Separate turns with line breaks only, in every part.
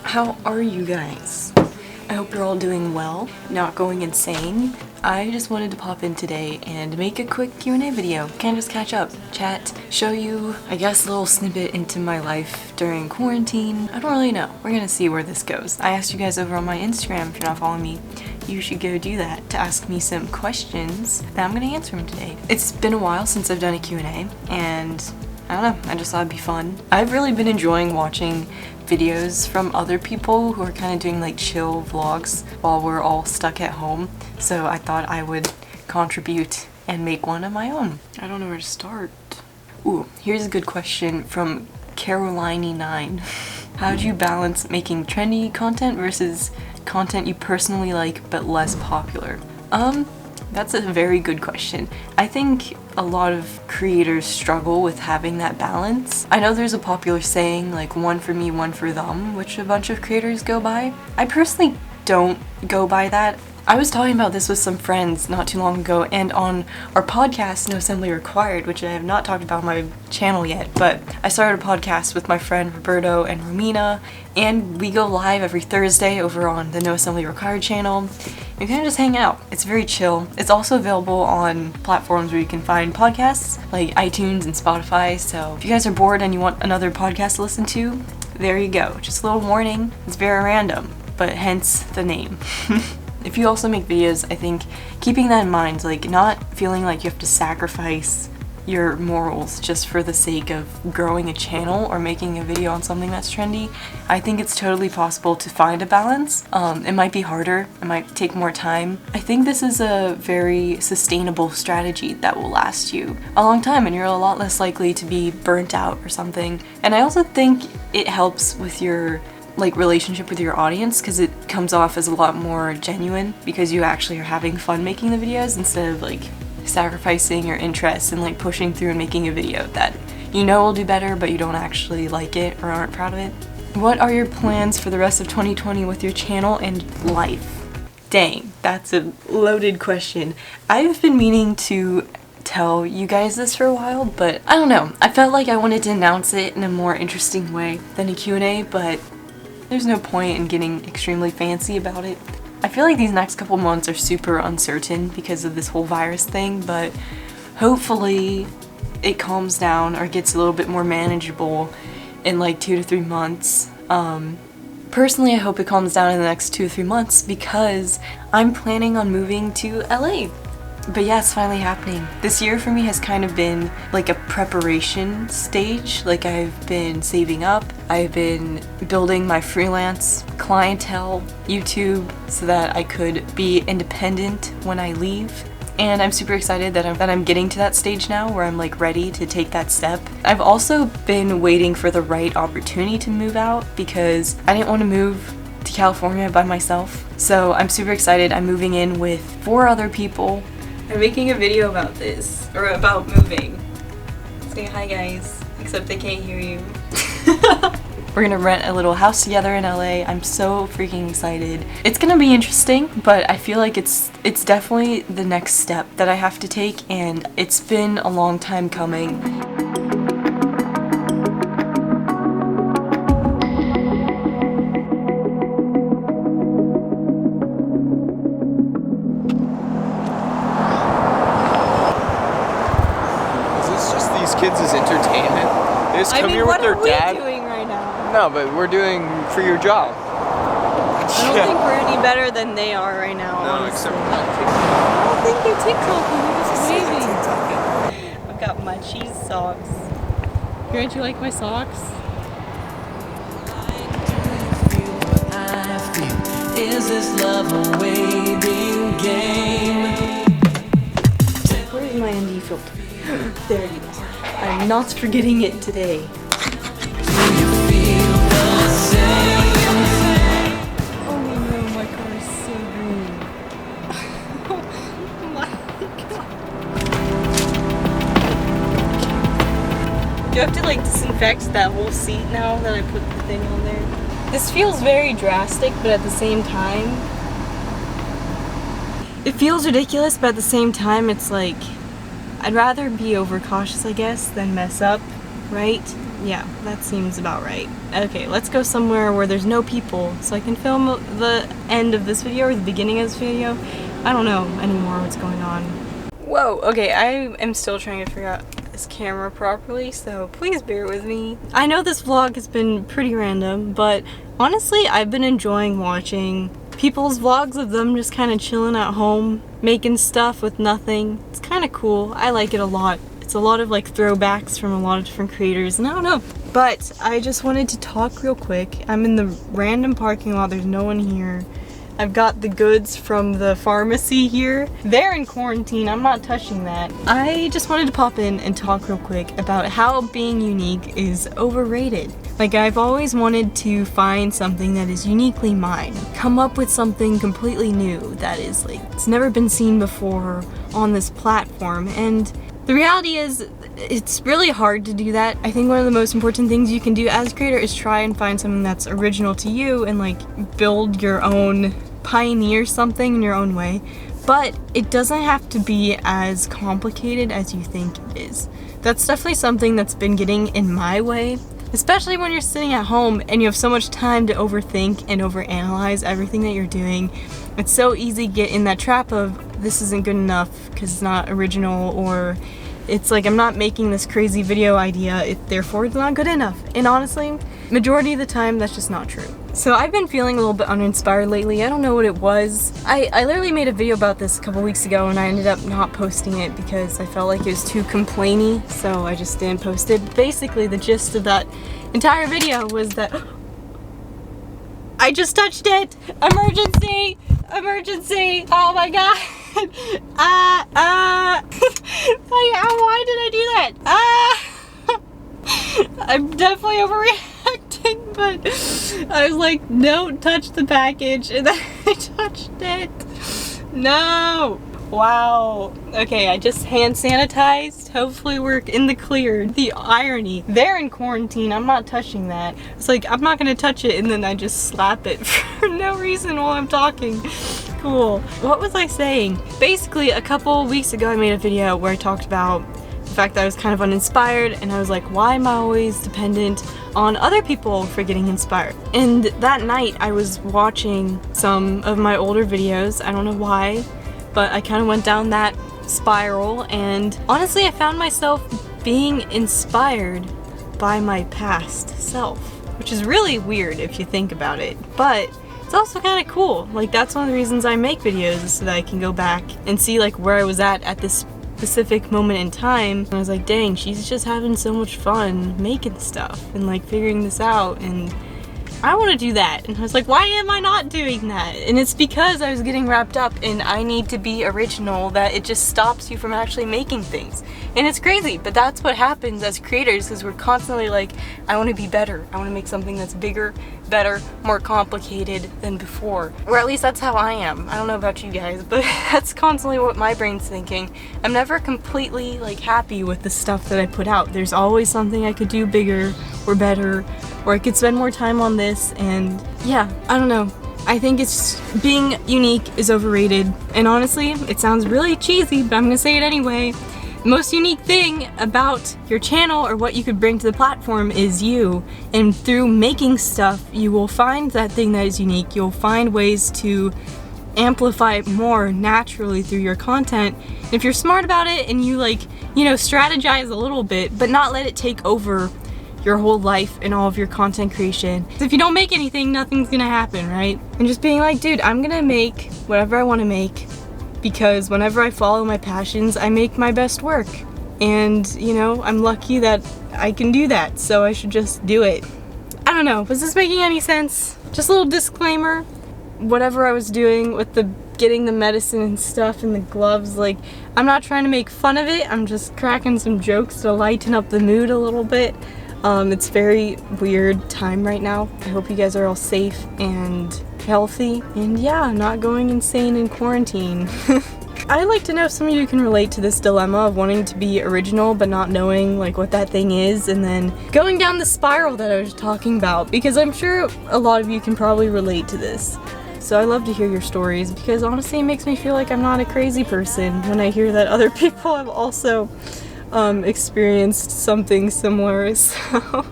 How are you guys? I hope you're all doing well, not going insane. I just wanted to pop in today and make a quick Q&A video. Kind of just catch up, chat, show you, I guess, a little snippet into my life during quarantine. I don't really know. We're gonna see where this goes. I asked you guys over on my Instagram, if you're not following me, you should go do that to ask me some questions that I'm gonna answer them today. It's been a while since I've done a Q&A, and I don't know, I just thought it'd be fun. I've really been enjoying watching videos from other people who are kind of doing like chill vlogs while we're all stuck at home, so I thought I would contribute and make one of my own. I don't know where to start. Ooh, here's a good question from Caroline9. How do you balance making trendy content versus content you personally like but less popular? That's a very good question. I think a lot of creators struggle with having that balance. I know there's a popular saying like one for me, one for them, which a bunch of creators go by. I personally don't go by that. I was talking about this with some friends not too long ago, and on our podcast, No Assembly Required, which I have not talked about on my channel yet, but I started a podcast with my friend Roberto and Romina, and we go live every Thursday over on the No Assembly Required channel. You kind of just hang out. It's very chill. It's also available on platforms where you can find podcasts, like iTunes and Spotify, so if you guys are bored and you want another podcast to listen to, there you go. Just a little warning, it's very random, but hence the name. If you also make videos, I think keeping that in mind, like not feeling like you have to sacrifice your morals just for the sake of growing a channel or making a video on something that's trendy, I think it's totally possible to find a balance. It might be harder, it might take more time. I think this is a very sustainable strategy that will last you a long time and you're a lot less likely to be burnt out or something. And I also think it helps with your relationship with your audience, because it comes off as a lot more genuine because you actually are having fun making the videos instead of like sacrificing your interests and like pushing through and making a video that you know will do better but you don't actually like it or aren't proud of it. What are your plans for the rest of 2020 with your channel and life? Dang, that's a loaded question. I've been meaning to tell you guys this for a while, but I don't know. I felt like I wanted to announce it in a more interesting way than a Q&A, but there's no point in getting extremely fancy about it. I feel like these next couple months are super uncertain because of this whole virus thing, but hopefully it calms down or gets a little bit more manageable in like 2 to 3 months. Personally, I hope it calms down in the next 2 to 3 months because I'm planning on moving to LA. But yeah, it's finally happening. This year for me has kind of been like a preparation stage. Like I've been saving up, I've been building my freelance clientele, YouTube, so that I could be independent when I leave. And I'm super excited that I'm getting to that stage now where I'm like ready to take that step. I've also been waiting for the right opportunity to move out because I didn't want to move to California by myself. So I'm super excited. I'm moving in with 4 other people. I'm making a video about this, or about moving. Say hi guys, except they can't hear you. We're gonna rent a little house together in LA. I'm so freaking excited. It's gonna be interesting, but I feel like it's definitely the next step that I have to take, and it's been a long time coming.
Kids as entertainment. They just come here with their dad.
What are we doing right now?
No, but we're doing for your job.
I don't think we're any better than they are right now.
No,
honestly.
except for that.
I don't think they're TikToking. They're just waving. I've got my cheese socks. Don't you like my socks? Is this love a waiting game? Where's my ND filter? There you are. I'm not forgetting it today. Oh no, my car is so green. Oh my god. Do I have to like disinfect that whole seat now that I put the thing on there? This feels very drastic, but at the same time, it feels ridiculous, but at the same time it's like I'd rather be overcautious, I guess, than mess up, right? Yeah, that seems about right. Okay, let's go somewhere where there's no people so I can film the end of this video or the beginning of this video. I don't know anymore what's going on. Whoa, okay, I am still trying to figure out this camera properly, so please bear with me. I know this vlog has been pretty random, but honestly, I've been enjoying watching people's vlogs of them just kind of chilling at home, making stuff with nothing. It's kind of cool. I like it a lot. It's a lot of like throwbacks from a lot of different creators, and I don't know. But I just wanted to talk real quick. I'm in the random parking lot. There's no one here. I've got the goods from the pharmacy here. They're in quarantine. I'm not touching that. I just wanted to pop in and talk real quick about how being unique is overrated. Like, I've always wanted to find something that is uniquely mine. Come up with something completely new that is like, it's never been seen before on this platform. And the reality is, it's really hard to do that. I think one of the most important things you can do as a creator is try and find something that's original to you and like build your own, pioneer something in your own way. But it doesn't have to be as complicated as you think it is. That's definitely something that's been getting in my way, especially when you're sitting at home and you have so much time to overthink and overanalyze everything that you're doing. It's so easy to get in that trap of this isn't good enough because it's not original, or it's like I'm not making this crazy video idea, therefore it's not good enough. And honestly, majority of the time that's just not true. So I've been feeling a little bit uninspired lately. I don't know what it was. I literally made a video about this a couple weeks ago and I ended up not posting it because I felt like it was too complainy, so I just didn't post it. Basically, the gist of that entire video was that I just touched it! Emergency! Emergency! Oh my god! Why did I do that? I'm definitely overreacting, but I was like, don't touch the package, and then I touched it. No! Wow. Okay, I just hand sanitized. Hopefully we're in the clear. The irony. They're in quarantine. I'm not touching that. It's like, I'm not gonna touch it, and then I just slap it for no reason while I'm talking. Cool. What was I saying? Basically, a couple weeks ago I made a video where I talked about the fact that I was kind of uninspired, and I was like, why am I always dependent on other people for getting inspired? And that night I was watching some of my older videos. I don't know why, but I kind of went down that spiral, and honestly I found myself being inspired by my past self, which is really weird if you think about it, but it's also kind of cool. Like, that's one of the reasons I make videos, is so that I can go back and see like where I was at this specific moment in time, and I was like, dang, she's just having so much fun making stuff and like figuring this out, and I want to do that. And I was like, why am I not doing that? And it's because I was getting wrapped up in I need to be original that it just stops you from actually making things. And it's crazy, but that's what happens as creators, because we're constantly like, I want to be better. I want to make something that's bigger, better, more complicated than before. Or at least that's how I am. I don't know about you guys, but that's constantly what my brain's thinking. I'm never completely like happy with the stuff that I put out. There's always something I could do bigger or better, or I could spend more time on this, and yeah, I don't know. I think it's being unique is overrated, and honestly, it sounds really cheesy, but I'm gonna say it anyway. The most unique thing about your channel or what you could bring to the platform is you, and through making stuff, you will find that thing that is unique. You'll find ways to amplify it more naturally through your content. And if you're smart about it and you like, you know, strategize a little bit, but not let it take over your whole life and all of your content creation. If you don't make anything, nothing's gonna happen, right? And just being like, dude, I'm gonna make whatever I want to make, because whenever I follow my passions, I make my best work. And, you know, I'm lucky that I can do that, so I should just do it. I don't know, was this making any sense? Just a little disclaimer. Whatever I was doing with the getting the medicine and stuff and the gloves, like, I'm not trying to make fun of it. I'm just cracking some jokes to lighten up the mood a little bit. It's very weird time right now. I hope you guys are all safe and healthy, and yeah, not going insane in quarantine. I'd like to know if some of you can relate to this dilemma of wanting to be original but not knowing like what that thing is, and then going down the spiral that I was talking about, because I'm sure a lot of you can probably relate to this. So I love to hear your stories, because honestly it makes me feel like I'm not a crazy person when I hear that other people have also experienced something similar. So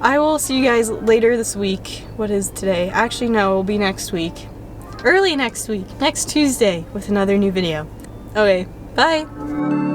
I will see you guys later this week. What is today? Actually, no, it'll be next week. Early next week, next Tuesday, with another new video. Okay, bye!